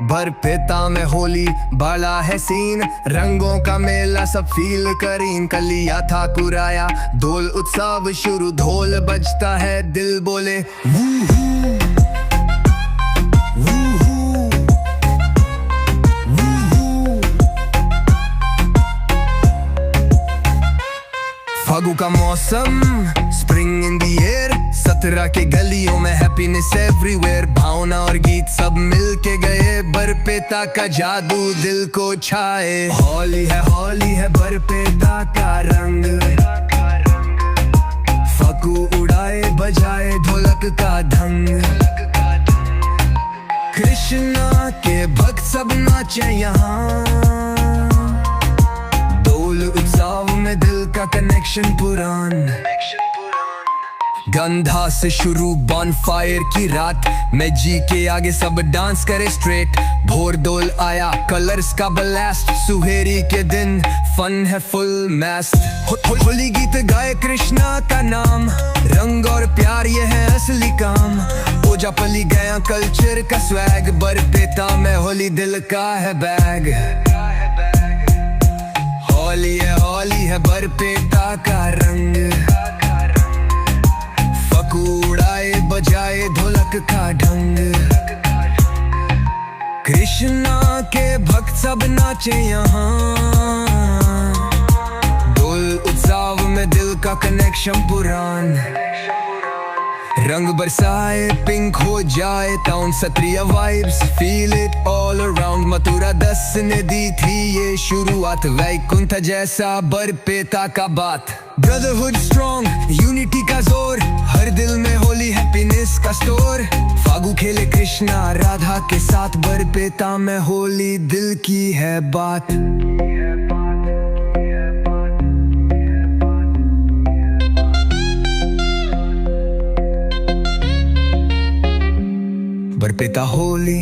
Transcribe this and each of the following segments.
बरपेता में होली बड़ा है सीन, रंगों का मेला सब फील करीन। कलिया था कुराया ढोल उत्सव शुरू, ढोल बजता है दिल बोले वूहू। फागु का मौसम स्प्रिंग इन दी एयर, 17 के गलियों में हैप्पीनेस एवरीवेयर। भावना और गीत सब मिल के गए, बरपेता का जादू दिल को छाए। होली है बरपेता का रंग, फागु उड़ाए बजाए ढोलक का ढंग। कृष्णा के भक्त सब नाचे यहाँ, उत्सव में दिल का कनेक्शन पुरान। गंधा से शुरू बॉनफायर की रात में, जी के आगे सब डांस करे स्ट्रेट। भोर डोल आया कलर्स का ब्लास्ट, सुहेरी के दिन फन है फुल मैस्ट। होली गीत गाए कृष्णा का नाम, रंग और प्यार ये है असली काम। ओजा पली गया कल्चर का स्वैग, बरपेता में होली दिल का है बैग। होली है बरपेता का रंग, फागु उड़ाए बजाए ढोलक का ढंग। कृष्णा के भक्त सब नाचे यहाँ, ढोल उत्सव में दिल का कनेक्शन पुरान। रंग बरसाए पिंक हो जाए town, Sattriya vibes feel it all around. Mathura 10 ने दी थी ये शुरुआत, वैकुंठ जैसा बरपेता का बात। ब्रदरहुड स्ट्रॉन्ग यूनिटी का जोर, हर दिल में होली हैप्पीनेस का स्टोर। फागु खेले कृष्णा राधा के साथ, बरपेता में होली दिल की है बात। बरपेता होली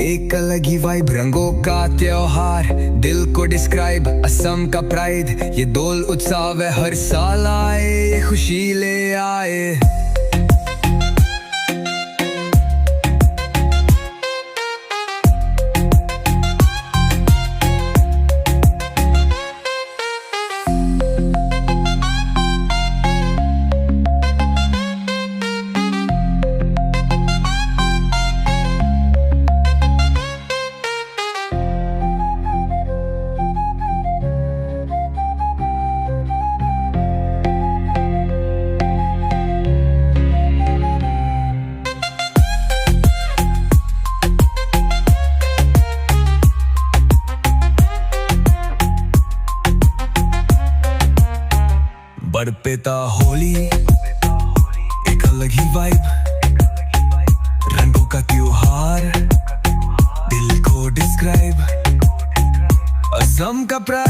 एक अलग ही वाइब, रंगों का त्योहार दिल को डिस्क्राइब। असम का प्राइड ये ढोल उत्सव है, हर साल आए ये खुशी ले आए। बरपेता होली एक अलग ही वाइब, रंगों का त्योहार दिल को डिस्क्राइब। असम का प्राइड